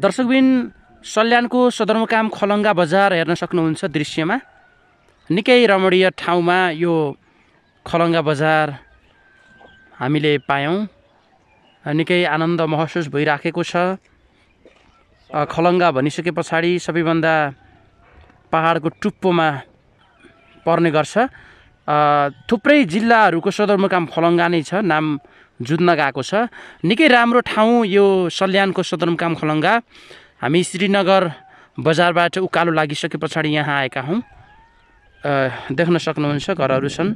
दर्शकबिन सल्यानको सदरमुकाम खलङ्गा बजार हेर्न सक्नुहुन्छ दृश्यमा। निकै रमणीय ठाउँमा यो खलङ्गा बजार हामीले पायौँ। निकै आनन्द महसुस भइराखेको छ। खलङ्गा भनिसके पछाडि सबैभन्दा पहाडको टुप्पोमा पर्ने गर्छ। थुप्रै जिल्लाहरूको सदरमुकाम खलङ्गा नै छ, नाम जुत्न गएको छ। निकै राम्रो ठाउँ यो सल्यानको सदरमुकाम खलङ्गा। हामी श्रीनगर बजारबाट उकालो लागिसके पछाडि यहाँ आएका हौँ। देख्न सक्नुहुन्छ घरहरू छन्।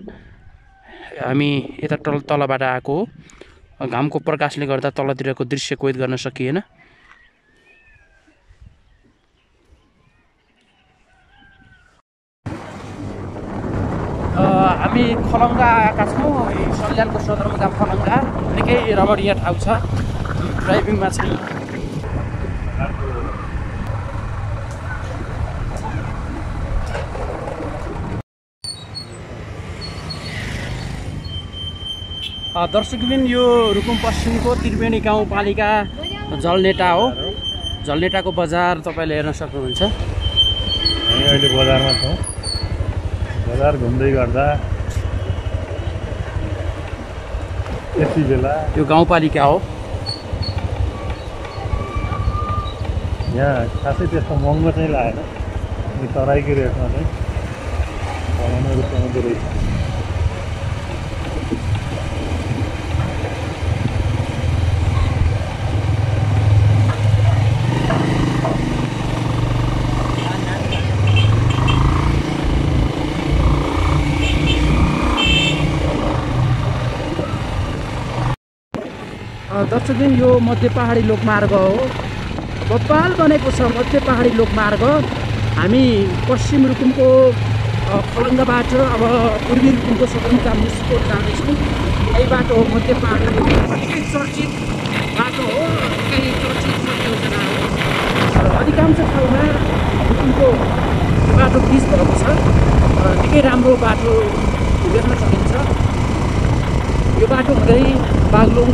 हामी यता तलबाट आएको हो। घामको प्रकाशले गर्दा तलतिरको दृश्य कैद गर्न सकिएन। हामी खलङ्गा आएका छौँ। सल्यानको सदरमुकाम खलङ्गा निकै रमणीय ठाउँ छ। ड्राइभिङमा चाहिँ दर्शकबिन यो रुकुम पश्चिमको त्रिवेणी गाउँपालिका जलनेटा हो। जलनेटाको बजार तपाईँले हेर्न सक्नुहुन्छ। हामी अहिले बजारमा छौँ। बजार घुम्दै गर्दा यति बेला यो गाउँपालिका हो। यहाँ खासै त्यस्तो महँगो चाहिँ लागेन। तराईको रेटमा चाहिँ बनाउनेहरू पाउँदो रहेछ। दर्शकबिन यो मध्य पहाडी लोकमार्ग हो। बब्बाल बनेको छ मध्य पहाडी लोकमार्ग। हामी पश्चिम रुकुमको खलङ्गाबाट अब पूर्वी रुकुमको सदरमुकाम मुसिकोट जाँदैछौँ। यही बाटो हो मध्य पहाडी लोकमार्ग। निकै चर्चित बाटो हो, निकै चर्चित योजना हो। अधिकांश ठाउँमा रुकुमको यो बाटो पिच भएको छ। निकै राम्रो बाटो देख्न सकिन्छ। यो बाटो हुँदै बागलुङ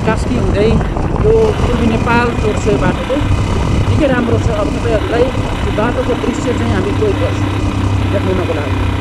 कास्की हुँदै यो पूर्वी नेपाल जोड्छ। यो बाटोको निकै राम्रो छ। अब तपाईँहरूलाई यो बाटोको दृश्य चाहिँ हामी गइरहेको छौँ देखाउनको लागि।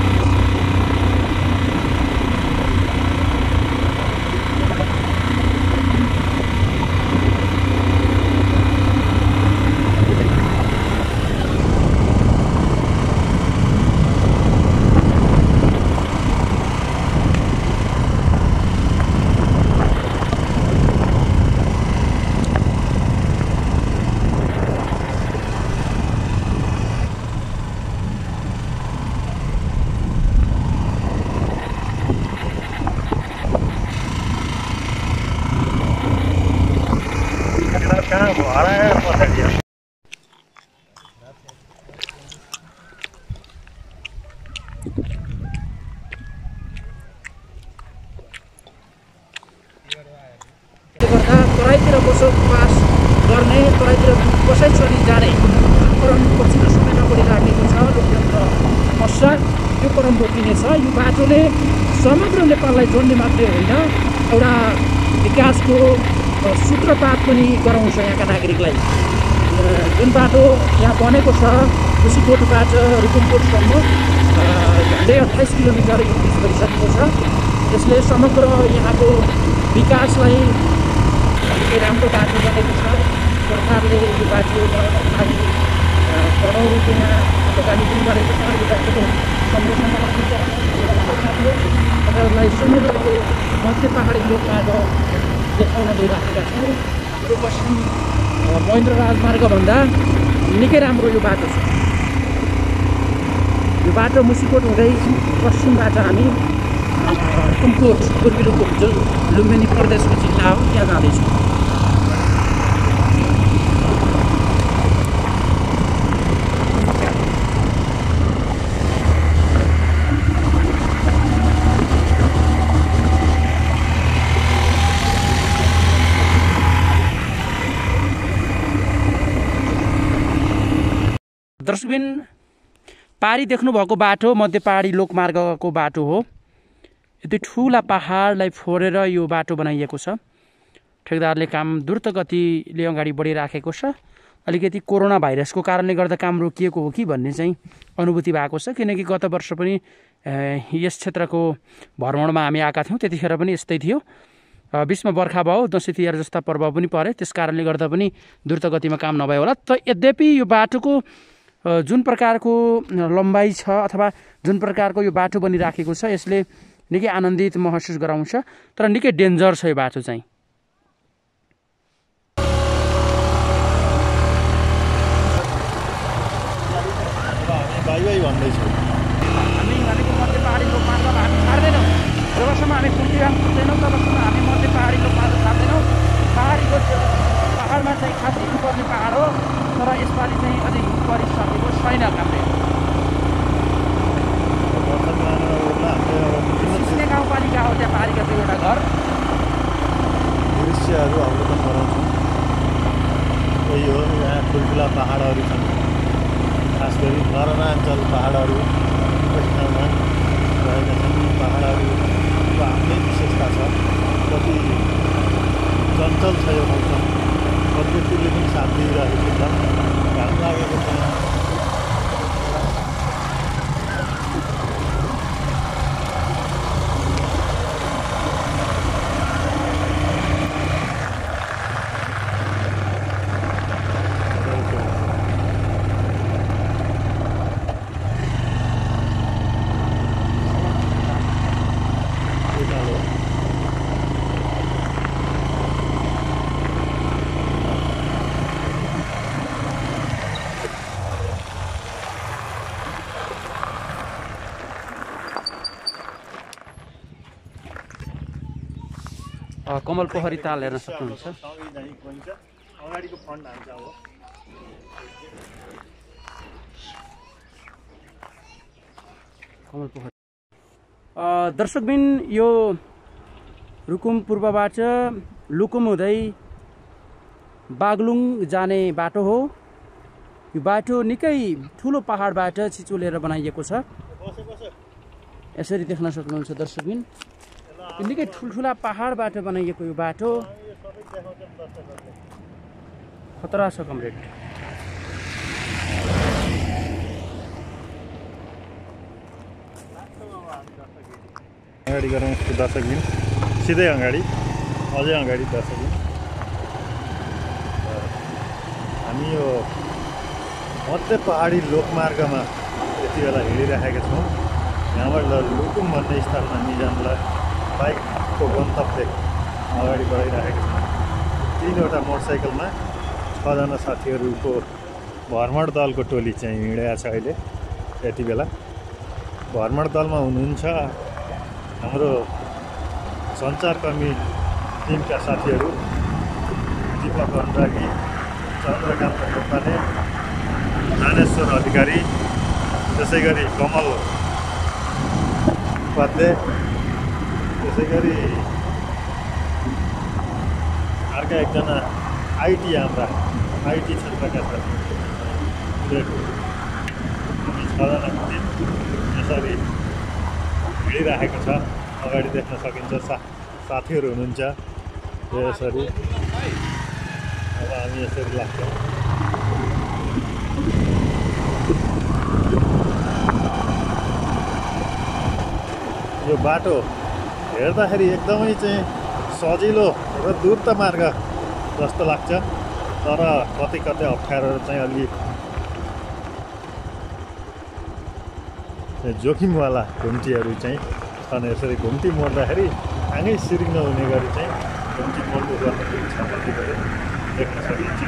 तराईतिर बसोबास गर्ने, तराईतिर कसै चलि जाने क्रम पछिल्लो समयमा बढिराखेको छ। लोकतन्त्र पश्चात यो क्रम रोकिनेछ। यो बाटोले समग्र नेपाललाई जोड्ने मात्रै होइन, एउटा विकासको सूत्रपात पनि गराउँछ यहाँका नागरिकलाई। जुन बाटो यहाँ बनेको छ मुसिकोटबाट रुकुमकोटसम्म झन्डै 28 किलोमिटर यो पिच गरिसकेको छ। यसले समग्र यहाँको विकासलाई निकै राम्रो बाटो बनेको छ। सरकारले यो बाटो बनाउनको लागि करोडौँ रुपियाँ लगानी पनि गरेको छ। यो बाटोको संरक्षणमा तपाईँहरूलाई समुद्रको मध्य पहाडी लोकमार्ग देखाउन गइराखेका छौँ। यो पश्चिम महेन्द्र राजमार्गभन्दा निकै राम्रो यो बाटो छ। यो बाटो मुसिकोट हुँदै पश्चिमबाट हामी रुकुमकोट पूर्वी रुकुम जुन लुम्बिनी प्रदेशको जिल्ला हो त्यहाँ जाँदैछौँ। दर्शकबिन पारी देख्नुभएको बाटो मध्य पहाडी लोकमार्गको बाटो हो। यति ठुला पहाडलाई फोरेर यो बाटो बनाइएको छ। ठेकदारले काम द्रुत गतिले अगाडि बढिराखेको छ। अलिकति कोरोना भाइरसको कारणले गर्दा काम रोकिएको हो कि भन्ने चाहिँ अनुभूति भएको छ, किनकि गत वर्ष पनि यस क्षेत्रको भ्रमणमा हामी आएका थियौँ, त्यतिखेर पनि यस्तै थियो। बिचमा बर्खा भयो, दसैँ तिहार जस्ता पर्व पनि परे, त्यस कारणले गर्दा पनि द्रुत गतिमा काम नभयो होला। यद्यपि यो बाटोको जुन प्रकारको लम्बाइ छ अथवा जुन प्रकारको यो बाटो बनिराखेको छ यसले निकै आनन्दित महसुस गराउँछ, तर निकै डेन्जर छ यो बाटो चाहिँ। बाई भन्दैछु हामी भनेको मध्य पहाडी लोकमार्गमा हामी छाड्दैनौँ। जबसम्म हामी कुम्टीगाम पुग्दैनौँ तबसम्म हामी मध्य पहाडी लोकमार्ग छाड्दैनौँ। पाहाडमा चाहिँ खास हिँड्नुपर्ने पाहाड हो, तर यसपालि चाहिँ अझै हिँड परिसकेको छैन। हाम्रो सिस्ने गाउँपालिका हो, त्यहाँ पाहाडीका दुईवटा घर। दृश्यहरू अवलोकन गराउँछौँ। यही हो, यहाँ ठुल्ठुला पाहाडहरू छन्, खास गरी मरणाञ्चल पाहाडहरू ठाउँमा रहेका छन्। पाहाडहरूको आफ्नै विशेषता छ, कति चञ्चल छ यो मौसम, प्रकृतिले पनि साथ दिइरहेको छ। घाम लागेको छ। कमल पोखरी ताल हेर्न सक्नुहुन्छ। अगाडिको फ्रन्ट हान्छ हो। कमल पोखरी दर्शकबिन, यो रुकुम पूर्वबाट लुकुम हुँदै बागलुङ जाने बाटो हो। यो बाटो निकै ठुलो पहाडबाट छिचोलेर बनाइएको छ। यसरी देख्न सक्नुहुन्छ दर्शकबिन, निकै ठुल्ठुला पहाडबाट बनाइएको यो बाटो खतरा छ कमरेड। अगाडि गरौँ दर्शकबिन, सिधै अगाडि, अझै अगाडि दर्शकबिन। हामी यो मध्य पहाडी लोकमार्गमा यति बेला हिँडिरहेका छौँ। यहाँबाट लुकुम भन्ने स्थानमा निजामलाई बाइकको गन्तव्य अगाडि बढाइरहेका छौँ। 3वटा मोटरसाइकलमा 6जना साथीहरूको भ्रमण दलको टोली चाहिँ हिँडेको छ अहिले यति बेला। भ्रमण दलमा हुनुहुन्छ हाम्रो सञ्चारकर्मी टिमका साथीहरू दीपक अनुरागी, चन्द्रकान्त ढोकाने, ज्ञानेश्वर अधिकारी, त्यसै गरी कमल उपाध्याय, त्यसै गरी अर्का एकजना आइटी, हाम्रा आइटी क्षेत्रका साथीहरू। हामी 6जनाको टिम यसरी हिँडिरहेको छ। अगाडि देख्न सकिन्छ साथीहरू हुनुहुन्छ यसरी। अब हामी यसरी लाग्छौँ। यो बाटो हेर्दाखेरि एकदमै चाहिँ सजिलो र द्रुत मार्ग जस्तो लाग्छ, तर कतै कतै अप्ठ्यारोहरू चाहिँ अलि जोखिमवाला घुम्तीहरू चाहिँ छन्। यसरी घुम्ती मोड्दाखेरि आँगै सिरिङ नहुने गरी चाहिँ घुम्ती मोड्नु गर्दाखेरि छ कतिपय देख्न सकिन्छ।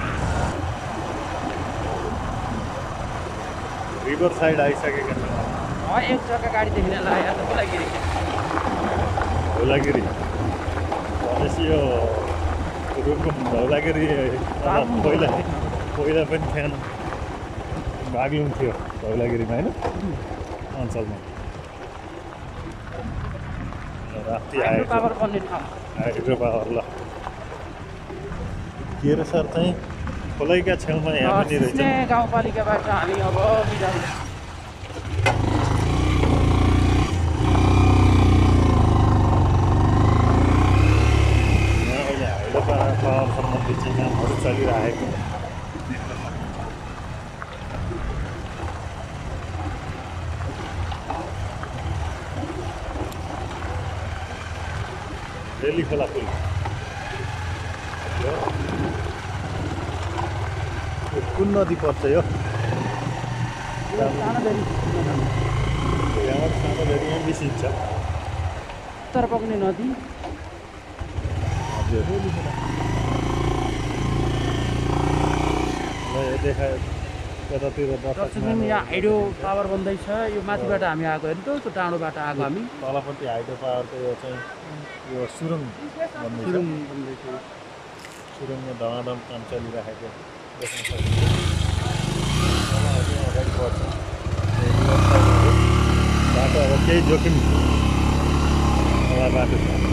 रिभर साइड आइसकेका छौँ। एक जग्गा गाडी देख्न लाग्यो धौलागिरी भनेपछि यो रुकुम धौलागिरी पहिला पनि थिएन, बागलुङ थियो धौलागिरीमा होइन अञ्चलमा। राति आयो हाइड्रो पावर। ल के रे सर चाहिँ खोलैका छेउमा यहाँ पनि रहेछ। गाउँपालिकाबाट हामी अब बिदा चलिरहेको रेली खोला पुल कुन नदी पर्छ यो यहाँबाट सानोधरि यहाँ मिसिन्छ उत्तर बग्ने नदी हजुर देखायो यतातिर दक्षिण यहाँ हाइड्रो पावर बन्दैछ यो माथिबाट हामी आएको हेर्नु त त्यो डाँडोबाट आएको हामी तलपट्टि हाइड्रो पावरको यो चाहिँ यो सुरुङ बन्दैछ सुरुङमा धमाधम काम चलिरहेको देख्न सकिन्छ अगाडि बढ्छ बाटो अब केही जोखिम बाटो छ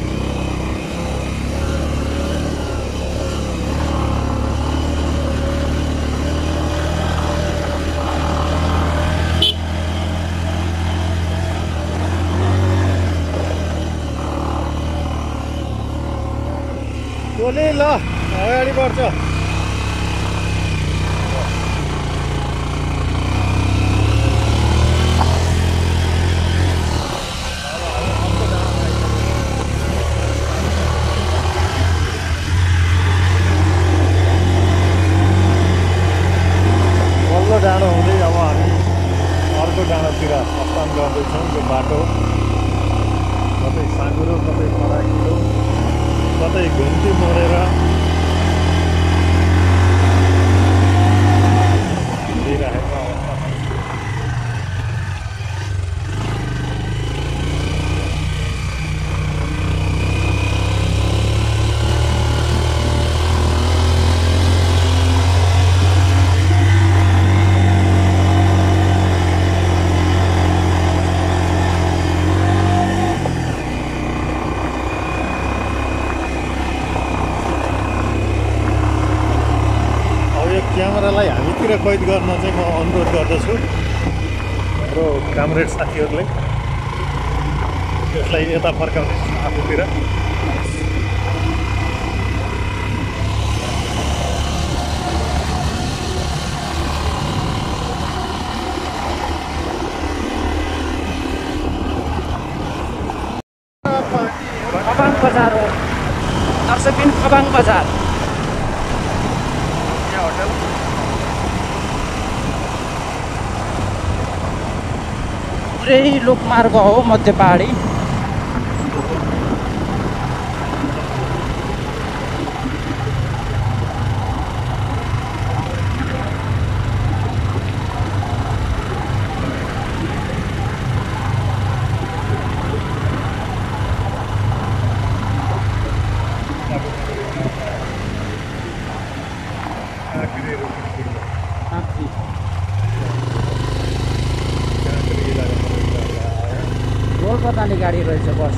टोली ल अगाडि बढ्छ पल्लो डाँडो हुँदै अब हामी अर्को डाँडोतिर प्रस्थान गर्दैछौँ यो बाटो कतै साँगुरो कतै फराकिलो कतै घुम्ती मोडेर दिइरहेको अवस्था छ क्यामेरालाई हामीतिर कैद गर्न चाहिँ म अनुरोध गर्दछु हाम्रो कामरेड साथीहरूले त्यसलाई यता फर्काउने आफूतिर खबाङ बजार हो दर्शकबिन खबाङ बजार पुरै लोकमार्ग हो मध्य पहाडी रोल्पाताले गाडी रहेछ बस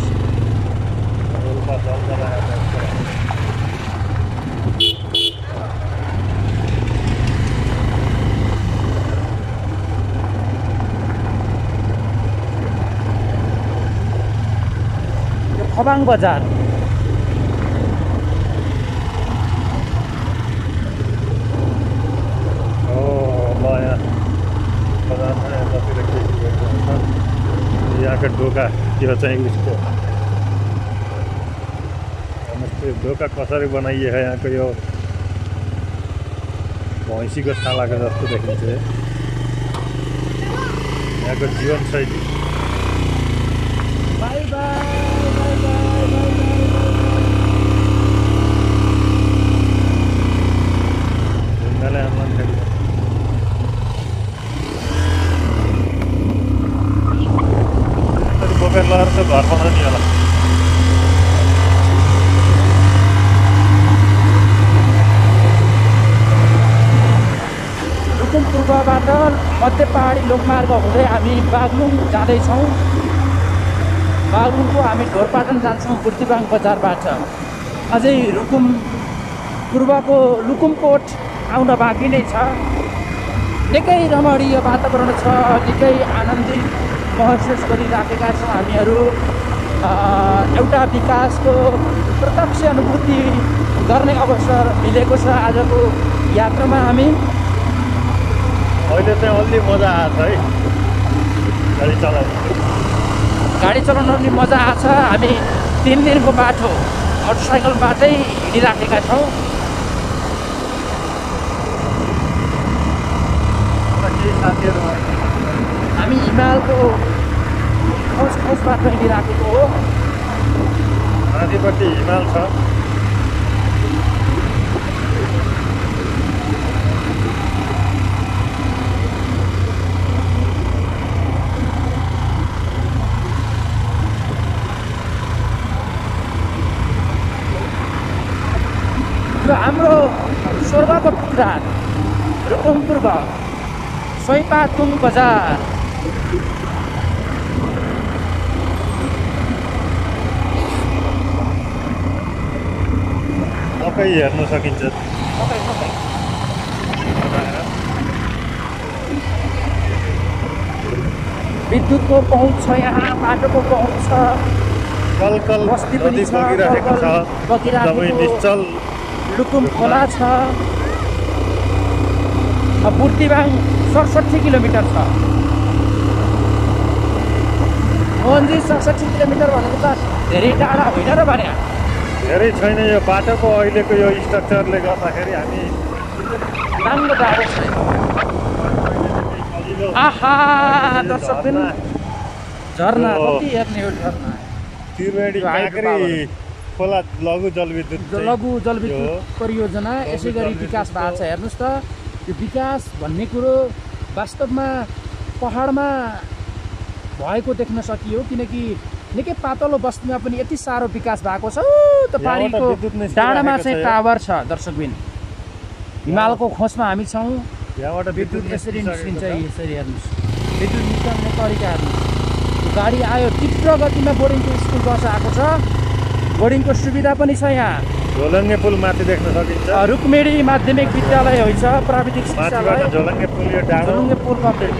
यो खबाङ बजार यहाँको ढोका यो चाहिँ उसको ढोका कसरी बनाइएको छ यहाँको यो भैँसीको छालाको जस्तो देखिन्छ यहाँको जीवनशैली ढुङ्गाले आम्लान बोकेर लगेर त घर बनाउँछ नि होला रुकुम पूर्वबाट मध्य पहाडी लोकमार्ग हुँदै हामी बागलुङ जाँदैछौँ बागलुङको हामी ढोरपाटन जान्छौँ बुर्तिबाङ बजारबाट अझै रुकुम पूर्वको लुकुमकोट आउन बाँकी नै छ निकै रमणीय वातावरण छ निकै आनन्दित महसुस गरिराखेका छौँ हामीहरू एउटा विकासको प्रत्यक्ष अनुभूति गर्ने अवसर मिलेको छ आजको यात्रामा हामी। अहिले चाहिँ अलि मजा आएको है गाडी चलाउनु। गाडी चलाउन पनि मजा आएको छ। हामी 3 दिनको बाटो मोटरसाइकलबाटै हिँडिराखेका छौँ। केही साथीहरू हामी हिमालको खोजबाट हिँडिराखेको हो। माथिपट्टि हिमाल छ। यो हाम्रो स्वर्गको टुक्रा रुकुम पूर्व सैपातुङ बजार। मकै हेर्न सकिन्छ। विद्युतको पहुँच छ, यहाँ बाटोको पहुँच छ, कलकल बस्ती पनि नदी छ, बगिरहेको छ। बगिरहेको एकदमै निश्चल लुकुम खोला छ। बुर्तिवाङ 67 किलोमिटर छ। मोहनजी 67 किलोमिटर भनेको त धेरै टाढा होइन र भने। धेरै छैन यो बाटोको अहिलेको यो स्ट्रक्चरले गर्दाखेरि हामी राम्रो टाढो छैन। आहा दर्शकबिन झरना कति हेर्ने हो झरना। त्रिवेणी काँक्री खोला लघु जलविद्युत परियोजना यसै गरी विकास भएको छ। हेर्नुहोस् त यो विकास भन्ने कुरो वास्तवमा पहाडमा भएको देख्न सकियो, किनकि निकै पातलो बस्तीमा पनि यति साह्रो विकास भएको छ। त पारीको डाँडामा चाहिँ टावर छ। दर्शकबिन हिमालको खोजमा हामी छौँ। यहाँबाट विद्युत यसरी निस्किन्छ। यसरी हेर्नुहोस् विद्युत निस्कने तरिका हेर्नुहोस्। गाडी आयो, तीव्र गतिमा बोर्डिङको स्कुल बस आएको छ। बोर्डिङको सुविधा पनि छ यहाँ। झोलङ्गे पुल माथि देख्न सकिन्छ। रुक्मिणी माध्यमिक विद्यालय होइन, प्राविधिक शिक्षालय। झोलङ्गे पुल यो डाँडो झोलङ्गे पुल कम्प्लिट।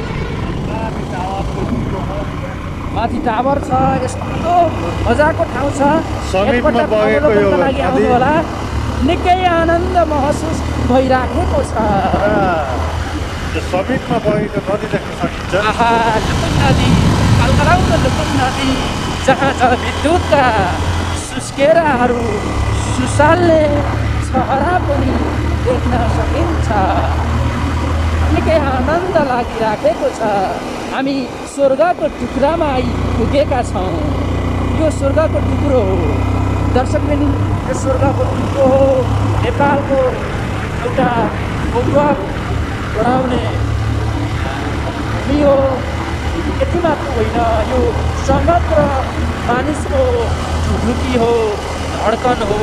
माथि टावर छ। यस्तो मजाको ठाउँ छ। समिटमा बगेको यो लागि आउनु होला। निकै आनन्द महसुस भइराखेको छ। यो समिटमा बगेको नदी देख्न सकिन्छ। आहा लुकुम नदी, कलकलाउँदो लुकुम नदी, जहाँ जलविद्युतका सुस्केराहरू सुसाल्ने छहरा पनि देख्न सकिन्छ। निकै आनन्द लागिराखेको छ। हामी स्वर्गको टुक्रामा आइपुगेका छौँ। यो स्वर्गको टुक्रो हो दर्शकबिन, यो स्वर्गको टुक्रो हो। नेपालको एउटा गौरव बढाउने भूमि हो। यति मात्र होइन, यो समग्र मानिसको ढुकी हो, धड्कन हो,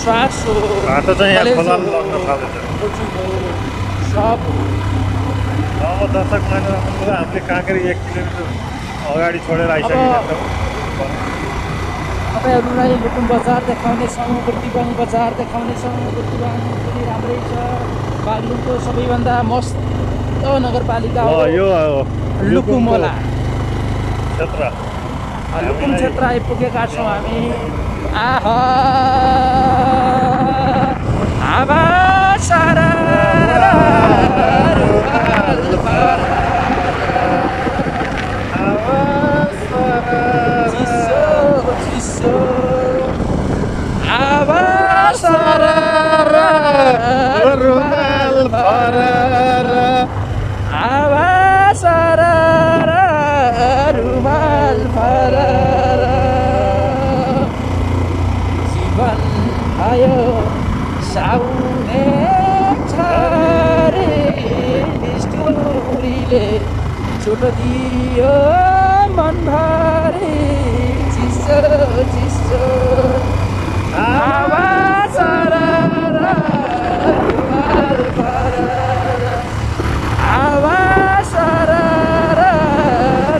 श्वास हो, बाटो चाहिँ यहाँ कलेज खोला हो, लग्न थालेछ। कोचिङ हो, सब हो। अब दर्शक मानेर हामीले काँक्री 1 किलोमिटर अगाडि छोडेर आइसकेका छौँ। तपाईँहरूलाई लुकुम बजार देखाउनेछौँ, बुर्तिवाङ बजार देखाउनेछौँ। बुर्तिवाङ पनि राम्रै छ। बागलुङको सबैभन्दा मस्त नगरपालिका हो यो लुकुमोला क्षेत्र। लुकुम क्षेत्र आइपुगेका छौँ हामी। आहा हावा सारा जीवन आयो साउने छारे निष्ठुरीले छोडिदियो मन भरि चिसो चिसो हावा सारा रुमाल फरार हावा सारा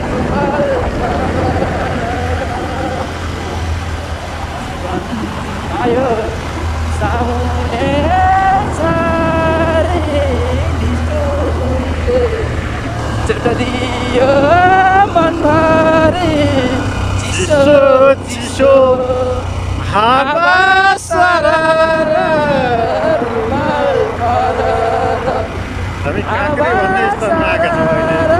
रुमाल आयो साउने छारे निष्ठुरीले छोडिदियो मन भरि चिसो हावा सरर रुमाल फरर हामी काँक्रे भन्ने स्तरमा आएका छौँ अहिले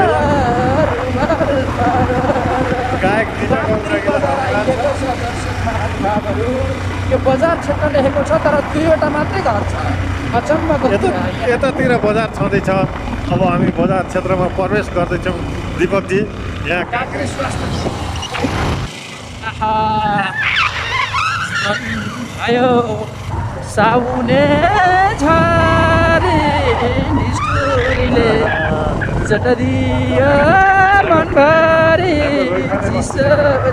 गायक यो बजार क्षेत्र लेखेको छ तर 2वटा मात्रै घर छ अचम्मको यतातिर बजार छँदैछ अब हामी बजार क्षेत्रमा प्रवेश गर्दैछौँ दीपकजी यहाँ काँक्रे स्वास्थ्य आयो साउने झरी निष्ठुरीले चटदियो मनभरि चिसो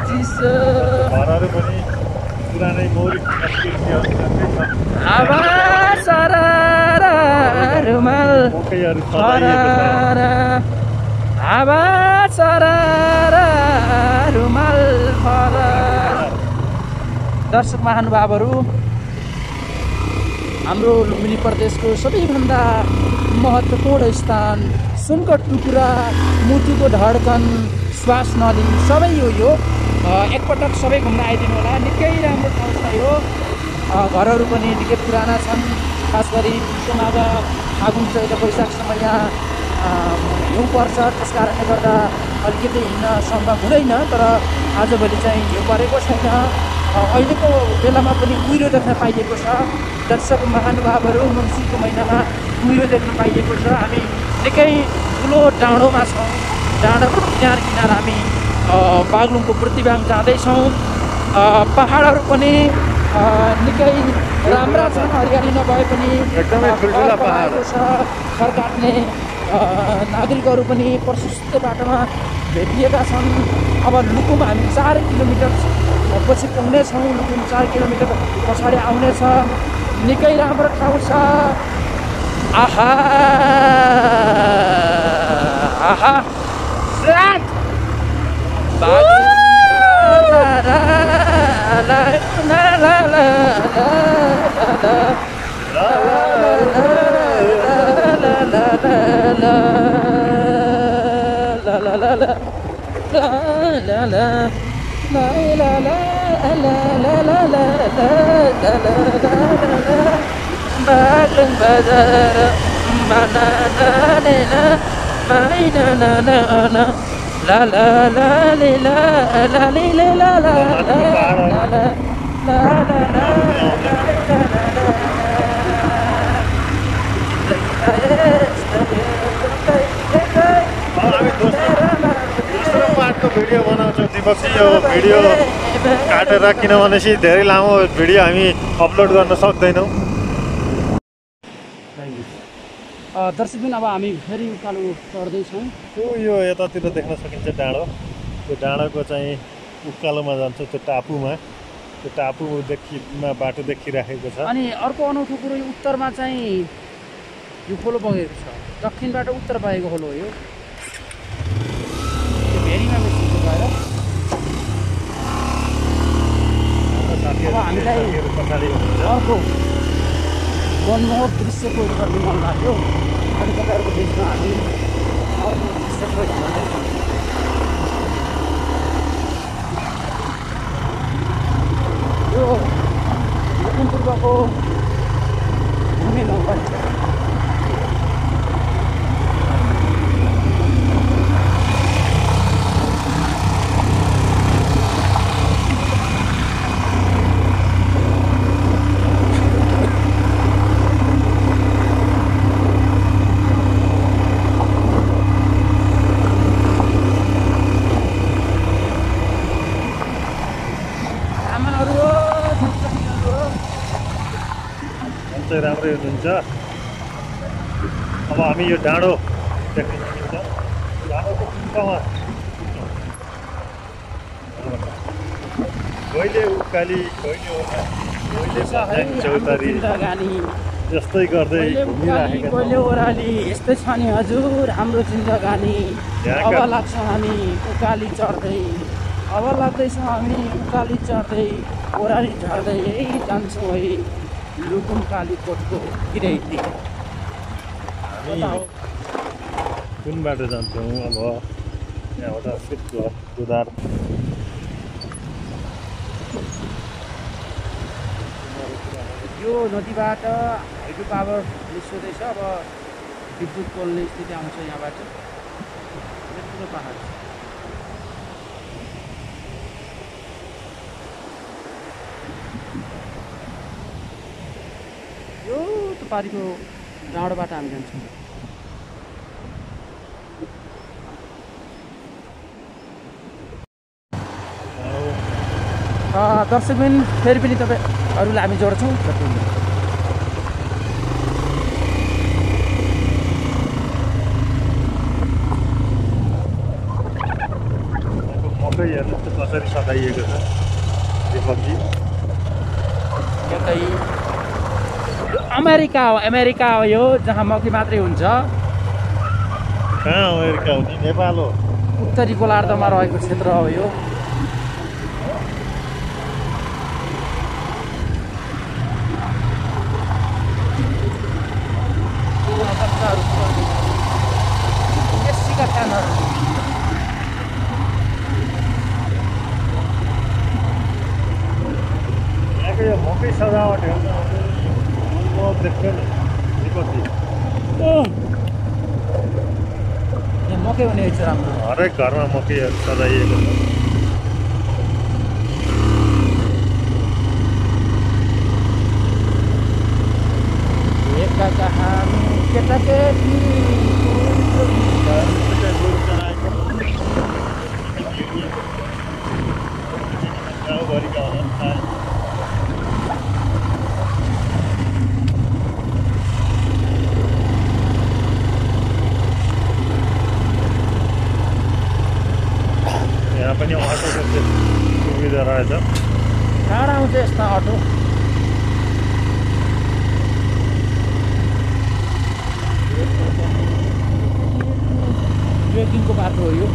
चिसो घरहरू पनि पुरानै मौलिक संस्कृतिहरू छ हावा सरर रुमाल मकैहरू फलाइएको छ हावा सरर रुमाल फरर दर्शक महानुभावहरू हाम्रो लुम्बिनी प्रदेशको सबैभन्दा महत्त्वपूर्ण स्थान सुनको टुक्रा मुटुको धड्कन श्वास नली सबै यो एकपटक सबै घुम्न आइदिनु होला निकै राम्रो ठाउँ छ यो घरहरू पनि निकै पुराना छन् खास गरी पुष माघ फागुन चैत वैशाखसम्म यहाँ हिउँ पर्छ त्यस कारणले गर्दा अलिकति हिँड्न सम्भव हुँदैन तर आजभोलि चाहिँ हिउँ परेको छैन अहिलेको बेलामा पनि कुहिरो देख्न पाइएको छ दर्शक महानुभावहरू मङ्सिरको महिनामा कुहिरो देख्न पाइएको छ हामी निकै ठुलो डाँडोमा छौँ डाँडोको किनार हामी बागलुङको प्रतिबाङ जाँदैछौँ पहाडहरू पनि निकै राम्रा छन् हरियाली नभए पनि एकदमै ठुल्ठुला पहाड छ घर काट्ने नागरिकहरू पनि प्रशस्त बाटोमा भेटिएका छन् अब लुकुम हामी 4 किलोमिटर पछि पुग्नेछौँ लुकुम 4 किलोमिटर पछाडि आउनेछ निकै राम्रो ठाउँ छ आहा आहा Baglung bazar mana na la la la li la la li la la la la la दोस्रो पार्टको भिडियो बनाउँछौँ दीपकजी यो भिडियो काटेर किनभनेपछि धेरै लामो भिडियो हामी अपलोड गर्न सक्दैनौँ दर्शकबिन अब हामी फेरि उकालो चढ्दैछौँ यो यतातिर देख्न सकिन्छ डाँडो त्यो डाँडोको चाहिँ उकालोमा जान्छ त्यो टापुमा बाटो देखिराखेको छ अनि अर्को अनौठो कुरो यो उत्तरमा चाहिँ यो खोलो बगेको छ दक्षिणबाट उत्तर बगेको खोलो हो यो भेरीमा मिसिएको भएर अब हामीलाई अर्को मनमोहक दृश्यको गर्ने मन लाग्यो अनि तपाईँहरूको बिचमा हामी अर्को दृश्यको हेर्दैछौँ यो दक्षिण पूर्वको भूमि नम्बर राम्रै हुनुहुन्छ अब हामी यो डाँडो देख्न सकिन्छ डाँडोको टुप्पामा कहिले उकाली कहिले चौतारी जस्तै गर्दै घुमिराखेका कहिले ओह्राली यस्तै छ नि हजुर हाम्रो जिन्दगानी अब लाग्छ हामी उकाली चढ्दै अब लाग्दैछ हामी उकाली चढ्दै ओह्राली झर्दै जान्छौँ है लुकुम कालीकोटको किरायती कुन बाटो जान्छौँ अब यहाँबाट सुधार यो नदीबाट हाइड्रो पावर निस्किँदैछ। अब विद्युत पोल्ने स्थिति आउँछ यहाँबाट। यत्रो पहाड छ। यो त पारिको डाँडोबाट हामी जान्छौँ। दर्शकबिन फेरि पनि तपाईँहरूलाई हामी जोड्छौँ। मकै हेर्नुहोस् त कसरी सघाइएको छ दीपकजी। यतै अमेरिका हो यो, जहाँ मकै मात्रै हुन्छ। कहाँ अमेरिका हो नि, नेपाल हो। उत्तरी गोलार्धमा रहेको क्षेत्र हो यो। एसीका फ्यानहरू। यहाँको यो मकै सजावट हेर्नु देख्छ नि दीपकजी। यहाँ मकै हुने रहेछ राम्रो। हरेक घरमा मकैहरू सजाइएको छ। एका हामी केटाकेटी गाउँभरिका होला। यहाँ पनि अटोको सुविधा रहेछ। कहाँ आउँछ यस्ता अटो? ट्रेकिङको बाटो हो यो।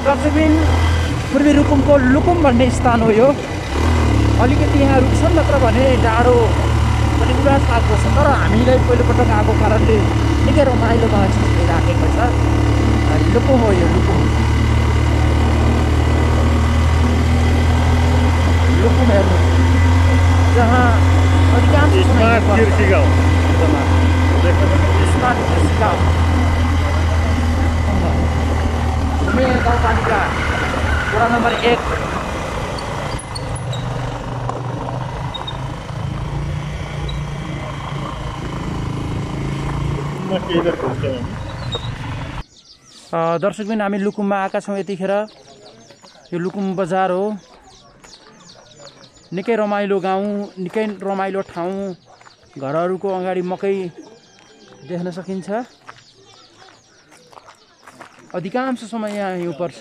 दर्शकबिन पूर्वी रुकुमको लुकुम भन्ने स्थान हो यो। अलिकति यहाँ रुक्छन्, नत्र भने डाँडो पनि उदास लाग्दो छ। तर हामीलाई पहिलोपटक आएको कारणले निकै रमाइलो महसुस भइराखेको छ। लुकुम हो यो, लुकुम हेर्नु, जहाँ अधिकांश स्मार्ट कृषि गाउँ। स्मार्ट कृषि गाउँ गाउँपालिका वडा नम्बर 1। दर्शकबिन हामी लुकुममा आएका छौँ। यतिखेर यो लुकुम बजार हो। निकै रमाइलो गाउँ, निकै रमाइलो ठाउँ। घरहरूको अगाडि मकै देख्न सकिन्छ। अधिकांश समय यहाँ हिउँ पर्छ।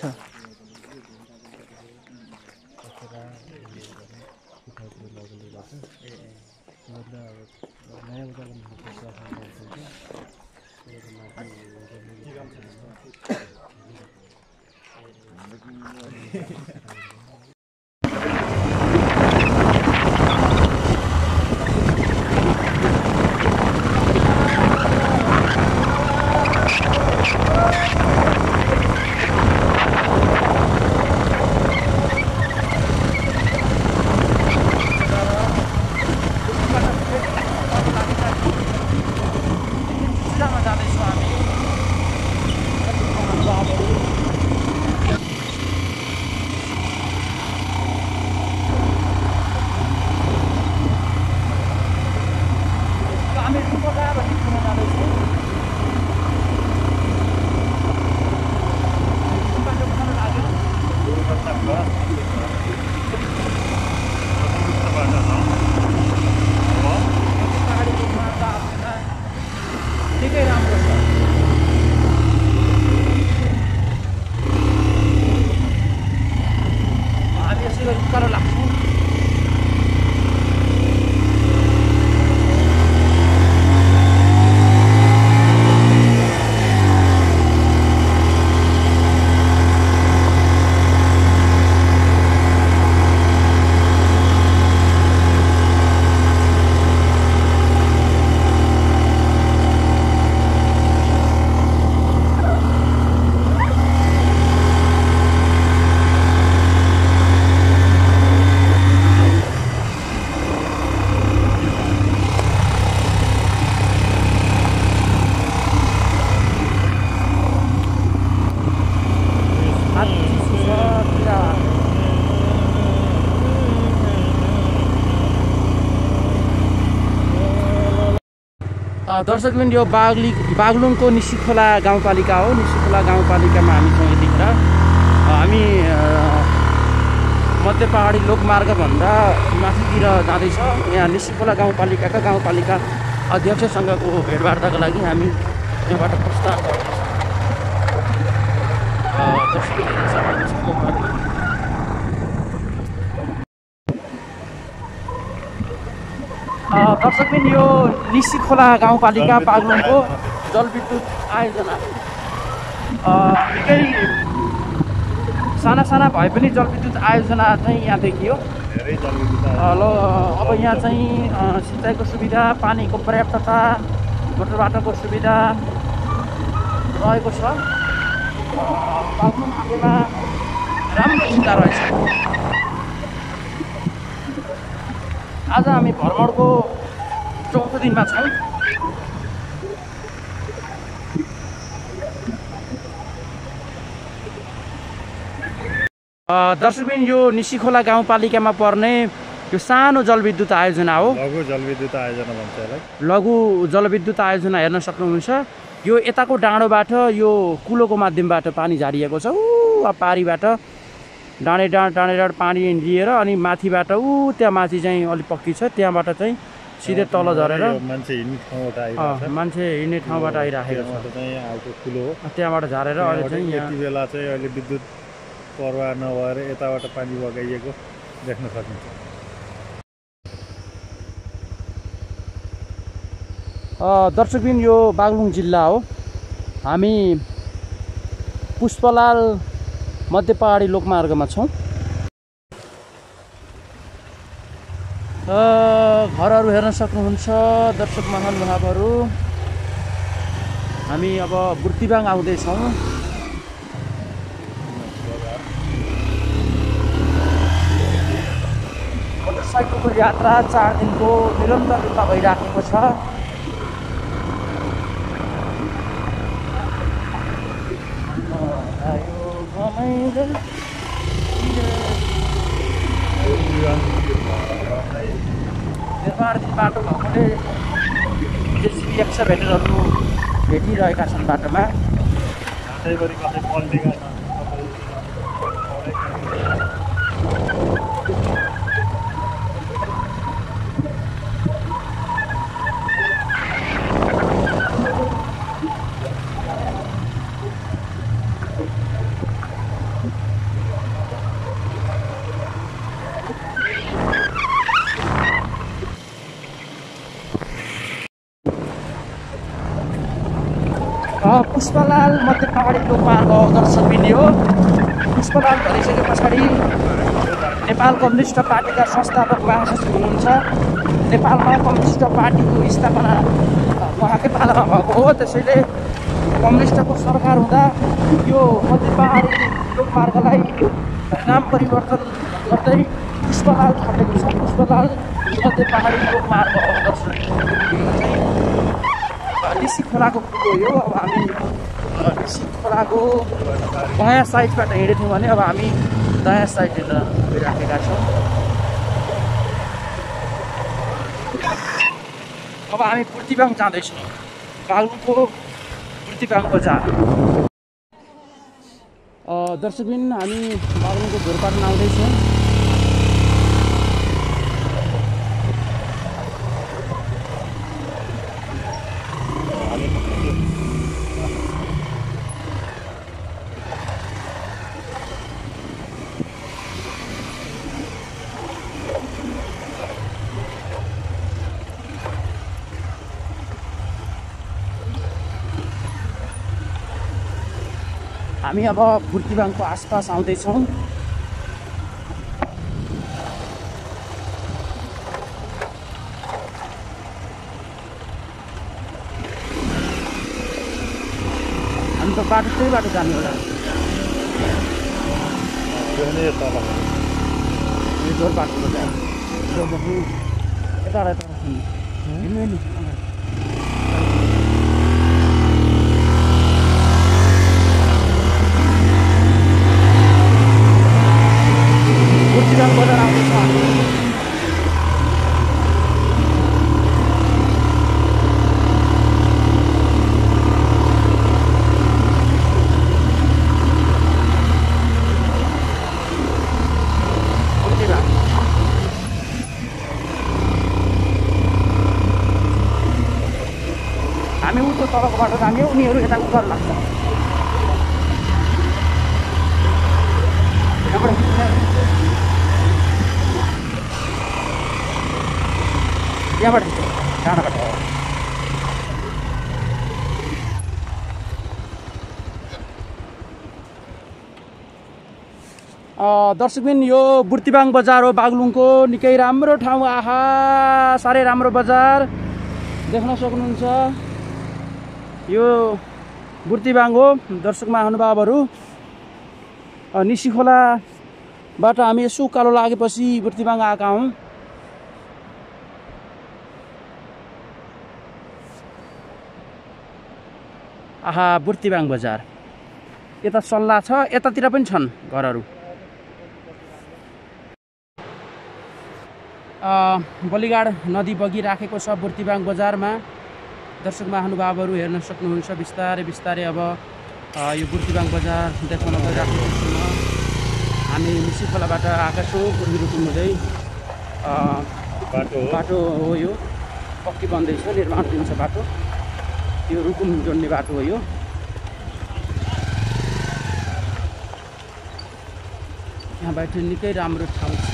दर्शकबिन यो बागलुङको निस्सीखोला गाउँपालिका हो। निस्सीखोला गाउँपालिकामा हामी छौँ यतिखेर। हामी मध्य पहाडी लोकमार्गभन्दा माथितिर जाँदैछ। यहाँ निस्सीखोला गाउँपालिकाका गाउँपालिका अध्यक्षसँगको भेटवार्ताको लागि हामी यहाँबाट प्रस्थान गर्दैछौँ। दर्शकबिन यो निस्सीखोला गाउँपालिका बागलुङको जलविद्युत आयोजना निकै साना साना भए पनि जलविद्युत आयोजना चाहिँ यहाँ देखियो। अब यहाँ चाहिँ सिँचाइको सुविधा, पानीको पर्याप्तता, मोटर बाटोको सुविधा रहेको छ। बागलुङ आफैमा राम्रो चिन्ता रहेछ। आज हामी भ्रमणको चौथो दिनमा छौँ। दर्शकबिन यो निस्सीखोला गाउँपालिकामा पर्ने यो सानो जलविद्युत आयोजना हो। लघु जलविद्युत आयोजना भन्छ यसलाई। लघु जलविद्युत आयोजना हेर्न सक्नुहुन्छ। यो यताको डाँडोबाट यो कुलोको माध्यमबाट पानी झारिएको छ। ऊ पारीबाट डाँडे डाँड पानी लिएर अनि माथिबाट त्यहाँ माथि चाहिँ अलिक पक्की छ, त्यहाँबाट चाहिँ सिधै तल झरेर मान्छे हिँड्ने ठाउँबाट आइराखेको छ। त्यहाँबाट झारेर अहिले चाहिँ यति बेला चाहिँ अहिले विद्युत प्रवाह नभएर यताबाट पानी बगाइएको देख्न सकिन्छ। दर्शकबिन यो बागलुङ जिल्ला हो। हामी पुष्पलाल मध्य पहाडी लोकमार्गमा छौँ। घरहरू हेर्न सक्नुहुन्छ दर्शक महानुभावहरू। हामी अब बुर्तिबाङ आउँदैछौँ। मोटरसाइकलको यात्रा 4 दिनको निरन्तर रूपमा भइराखेको छ। निर्माणाधीन बाटो भएकोले जेसिबी एक्सभेटरहरू भेटिरहेका छन् बाटोमा। पुष्पलाल मध्य पहाडी लोकमार्ग दर्शकबिन हो। पुष्पलाल भनिसके पछाडि नेपाल कम्युनिस्ट पार्टीका संस्थापक महासचिव हुनुहुन्छ। नेपालमा कम्युनिस्ट पार्टीको स्थापना उहाँकै पालामा भएको हो। त्यसैले कम्युनिस्टको सरकार हुँदा यो मध्य पहाडी लोकमार्गलाई नाम परिवर्तन गर्दै पुष्पलाल थपेको छ। पुष्पलाल मध्य पहाडी लोकमार्ग हो दर्शकबिन। निस्सीखोलाको पुल हो। अब हामी निस्सीखोलाको बायाँ साइडबाट हिँडेथ्यौँ भने अब हामी दायाँ साइडतिर गइराखेका छौँ। अब हामी बुर्तिबाङ जाँदैछौँ। बागलुङको बुर्तिबाङ बजार। दर्शकबिन हामी बागलुङको घोरपाटन आउँदैछौँ। हामी अब बुर्तिबाङको आसपास आउँदैछौँ। हामी त बाटो त्यही बाटो जाने होला। जोर बाटो यता हिँड्नु नि। बुर्तिबाङ बजार आउँदैछ। हामी उतो तलको बाटो लाग्यो, उनीहरू यता उता लाग्छ। यहाँबाट डाँडाबाट हो। दर्शकबिन यो बुर्तिबाङ बजार हो बागलुङको, निकै राम्रो ठाउँ। आहा, साह्रै राम्रो बजार देख्न सक्नुहुन्छ। यो बुर्तिबाङ हो दर्शक महानुभावहरू। निसी खोलाबाट हामी यसो उकालो लागेपछि बुर्तिबाङ आएका हौँ। आहा, बुर्तिबाङ बजार यता सल्लाह छ, यतातिर पनि छन् घरहरू। बलिगाड नदी बगिराखेको छ बुर्तिबाङ बजारमा। दर्शक महानुभावहरू हेर्न सक्नुहुन्छ। बिस्तारै बिस्तारै अब यो बुर्तिबाङ बजार देखाउन गइराखेको छु म। हामी निसी खोलाबाट आएका छौँ। पूर्वी रुकुम हुँदै बाटो हो यो, पक्की बन्दैछ, निर्माण दिन्छ बाटो। यो रुकुम जोड्ने बाटो हो यो। यहाँबाट निकै राम्रो ठाउँ छ,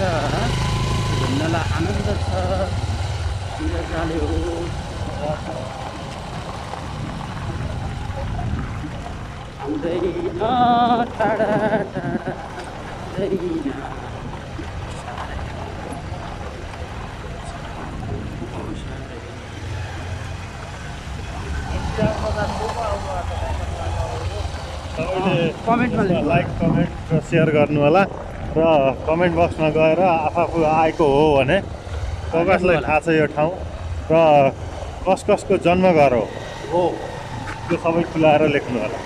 घुम्नलाई आनन्द छ। जाले हो आउँदैन टाढा टाढा आउँदैन। कमेन्टमा लाइक कमेन्ट र सेयर गर्नु होला र कमेन्ट बक्समा गएर आफू आएको हो भने कसलाई थाहा छ यो ठाउँ र कसको जन्मघर हो त्यो सबै खुलाएर लेख्नु होला।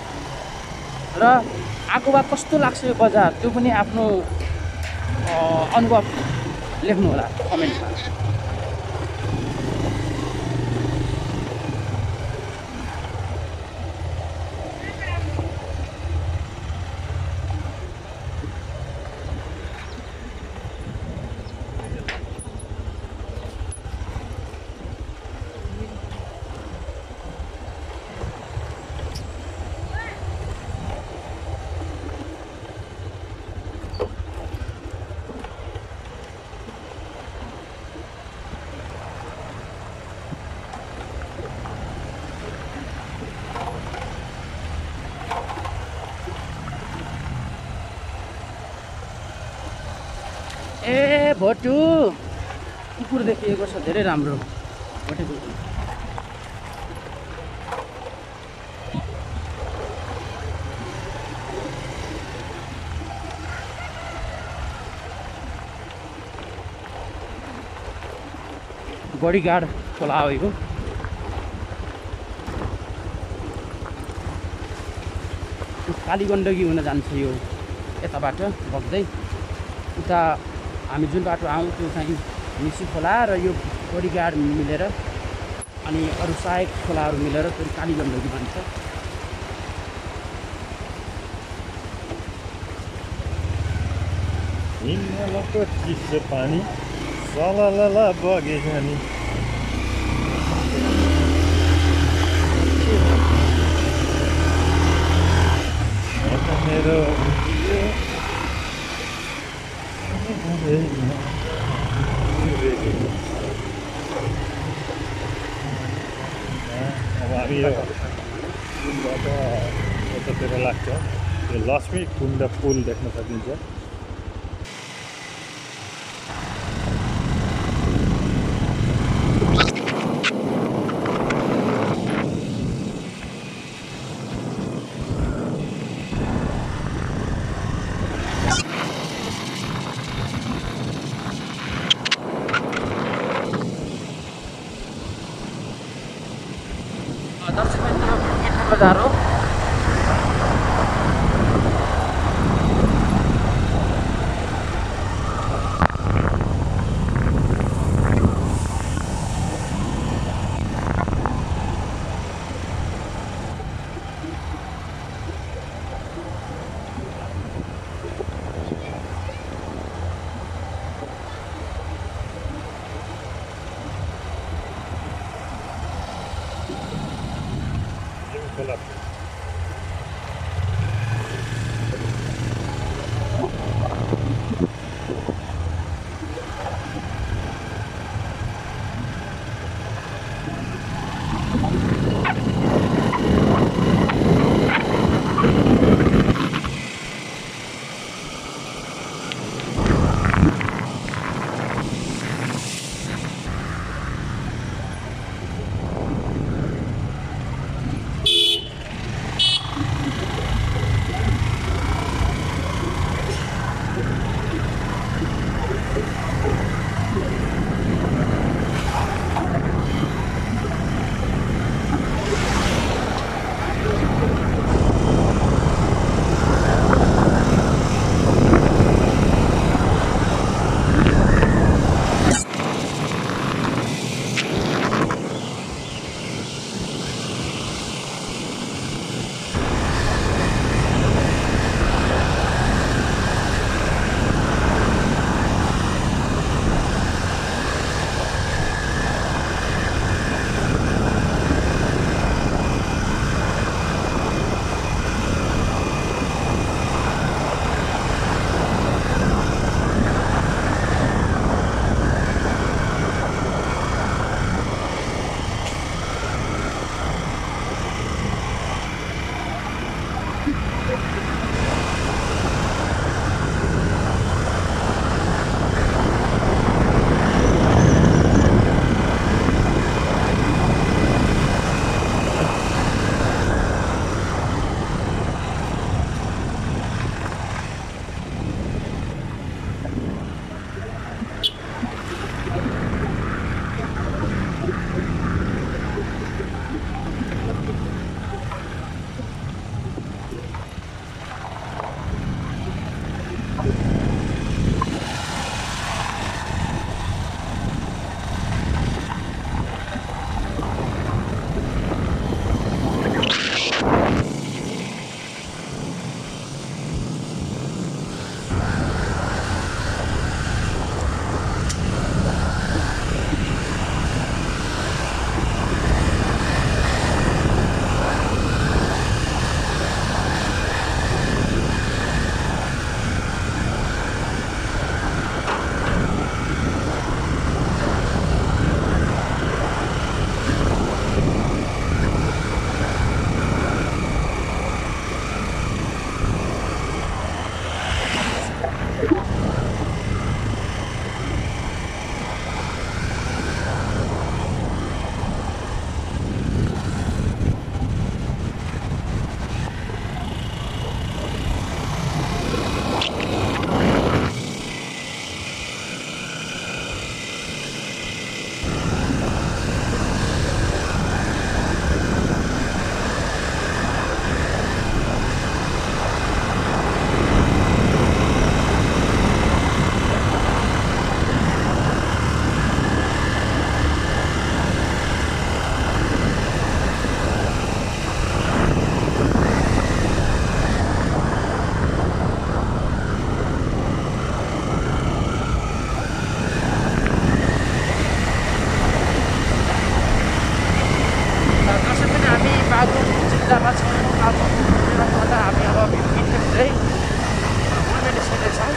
र आएको बाद कस्तो लाग्छ यो बजार त्यो पनि आफ्नो अनुभव लेख्नु होला कमेन्टमा। ए भोटु कुकुर देखिएको छ, धेरै राम्रो भोटे कुकुर। बडीगार्ड खोला हो यो। काली गण्डकी हुन जान्छ यो यताबाट बग्दै। उता हामी जुन बाटो आउँ त्यो चाहिँ निसी खोला र यो बडीगार्ड मिलेर अनि अरू सहायक खोलाहरू मिलेर फेरि काली गण्डकी भन्छ। हिमालको चिसो पानी सललला बगेछ नि। मेरो अब हामी यो पुलबाट यतातिर लाग्छ। यो लक्ष्मी कुण्ड पुल देख्न सकिन्छ। बजार हो। खोला जिल्लामा छौँ। आज गर्दा हामी अब भित्रै घुम्न निस्किँदैछौँ।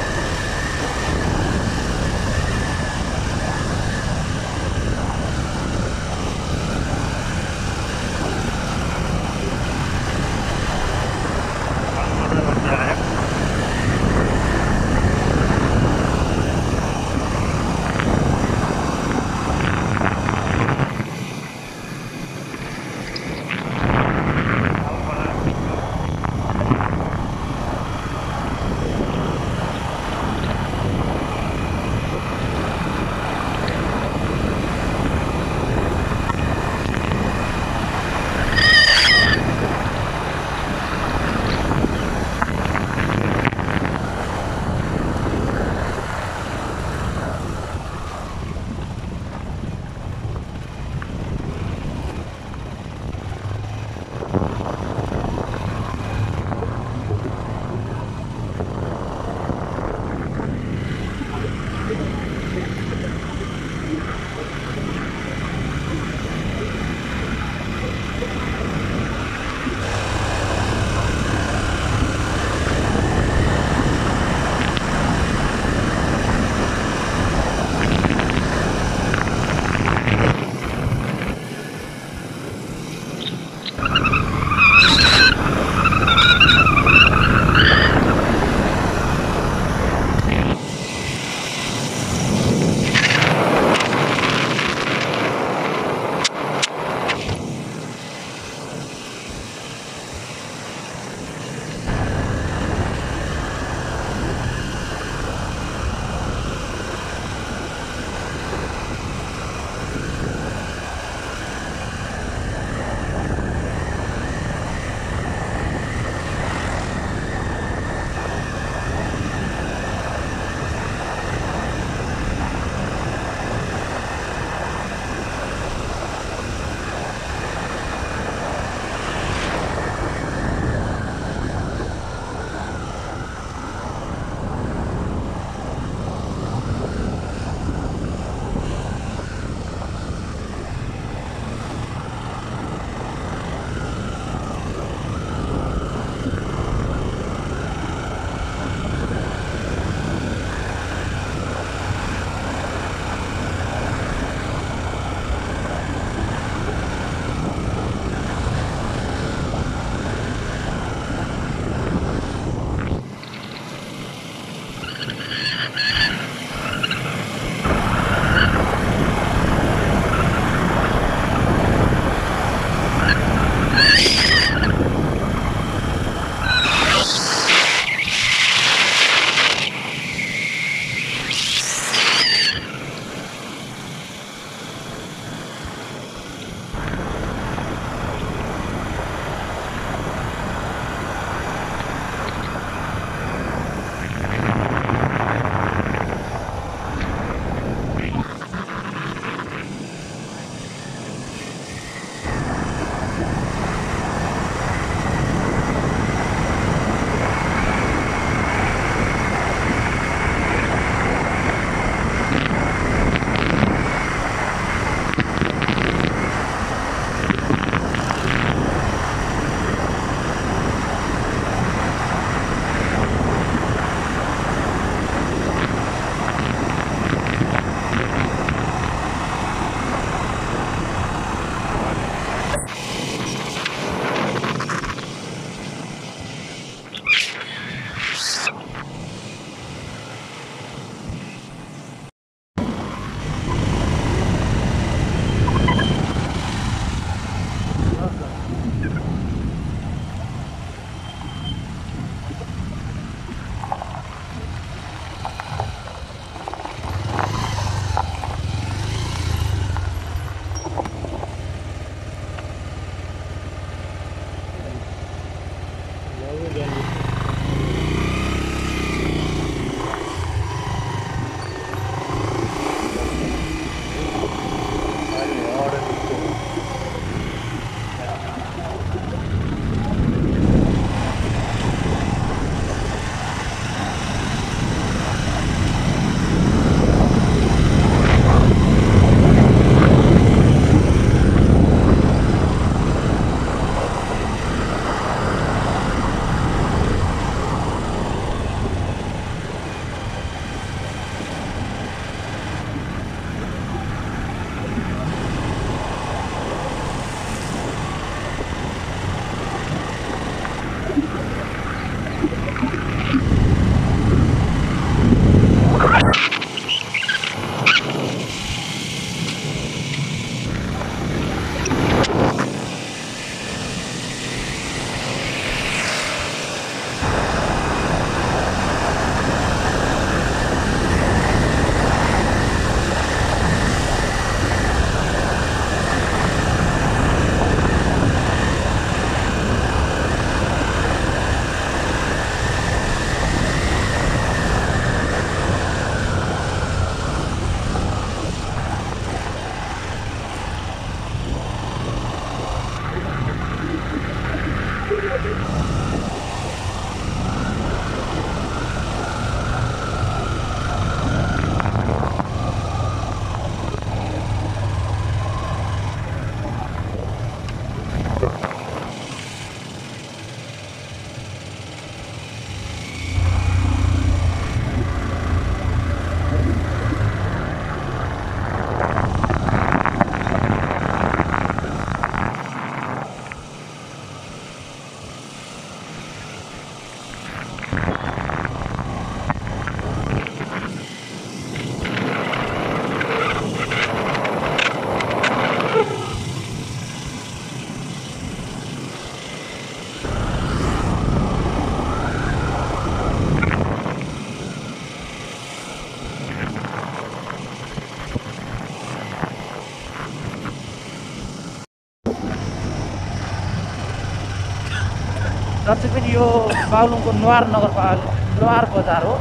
दर्शक पनि यो बागलुङको नुवार नगरपालिका नुवार बजार हो।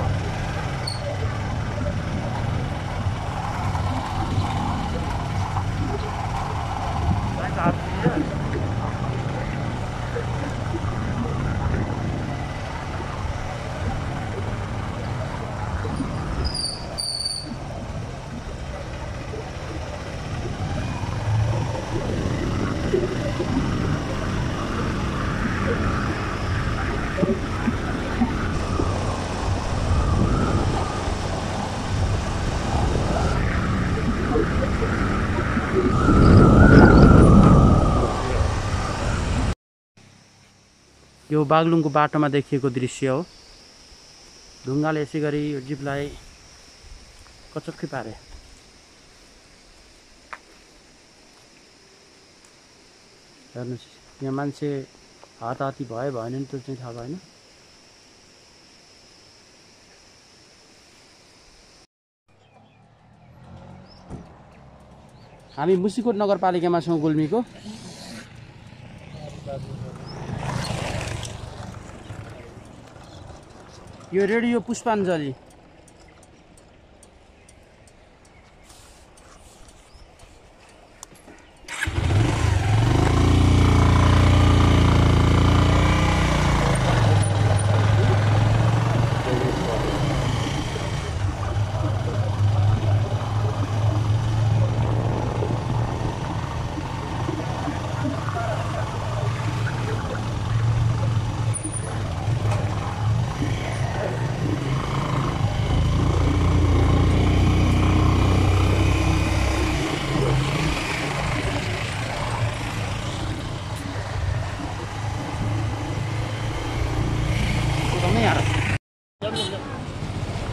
यो बागलुङको बाटोमा देखिएको दृश्य हो। ढुङ्गाले यसै गरी यो जीपलाई कचक्कै पारे। हेर्नुहोस् यहाँ मान्छे हाताहाती भयो भएन नि त्यो चाहिँ थाहा भएन। हामी मुसिकोट नगरपालिकामा छौँ गुल्मीको। यो रेडियो पुष्पाञ्जली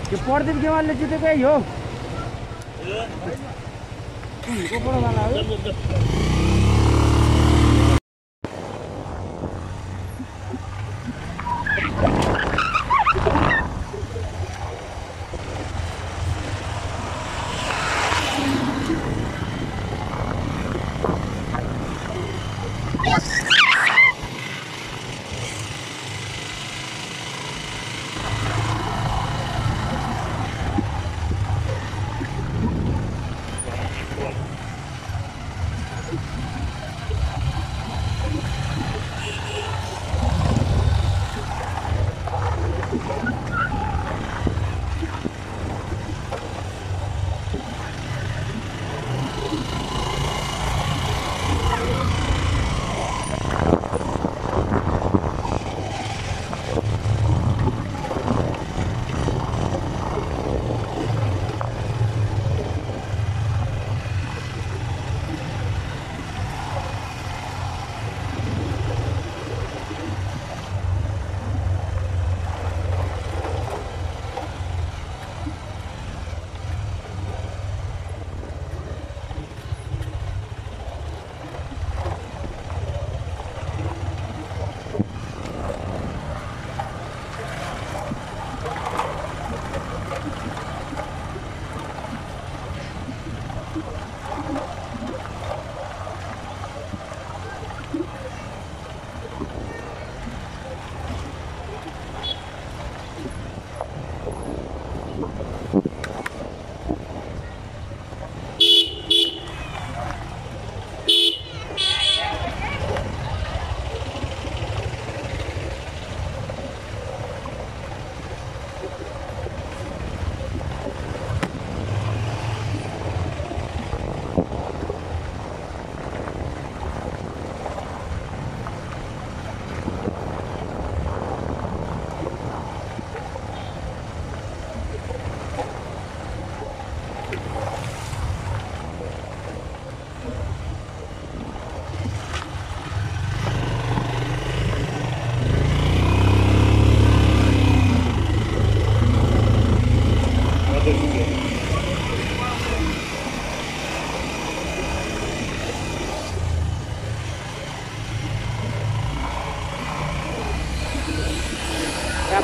यो प्रदीप गेवालले जितेकै हो।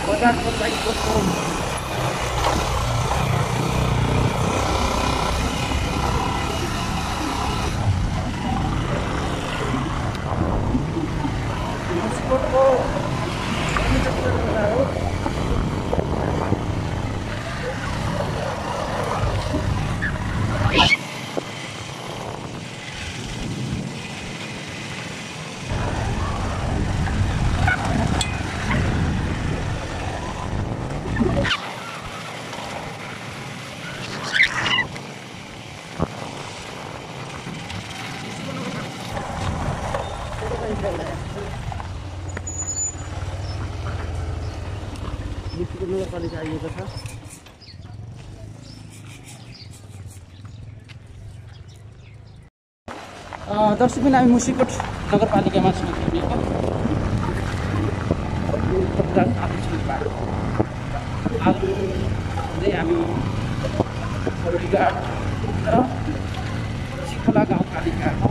बजारको लागि कस्तो मुस्कोटको नगरपालिका आइएको छ। दर्शकबिन हामी मुसिकोट नगरपालिकामा छौँ। आज हामी बोडीघाट र सिखोला गाउँपालिकाको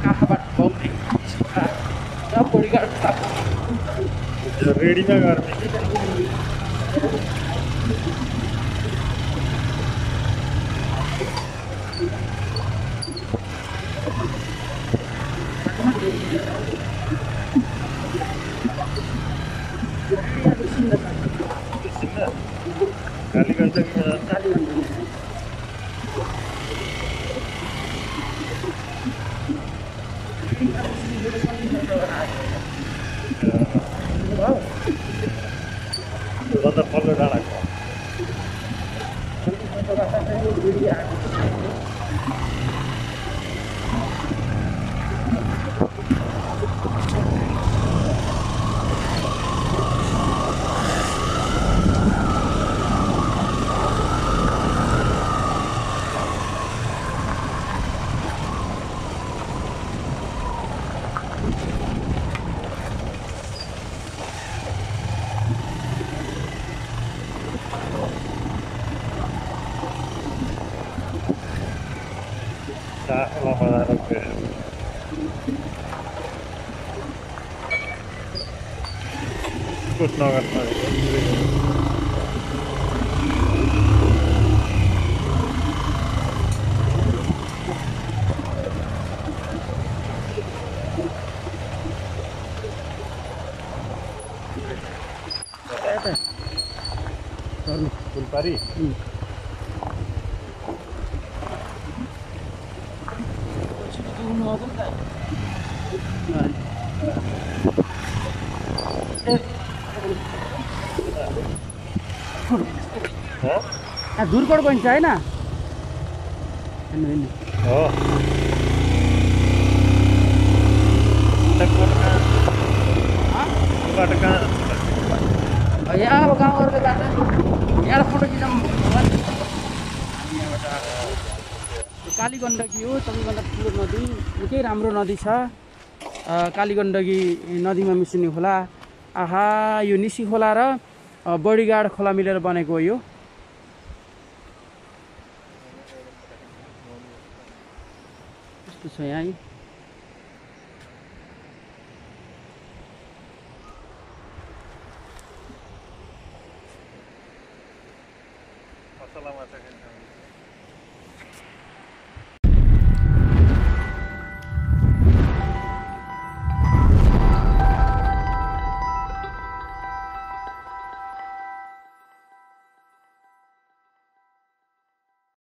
कहाँबाट बग्ने र बोडीघाट रेडीमा गर्ने पल्लो डाँडाको कुछ नगर्नु फुलपारी धुरकोट बन्छ होइन हो यहाँ अब गाउँहरूले बाटो यहाँ फोटो खिचौँ। कालीगण्डकी हो सबैभन्दा ठुलो नदी, निकै राम्रो नदी छ। कालीगण्डकी नदीमा मिसिने खोला। आहा यो निसी खोला र बडीघाट खोला मिलेर बनेको हो यो। यस्तो छ यहाँ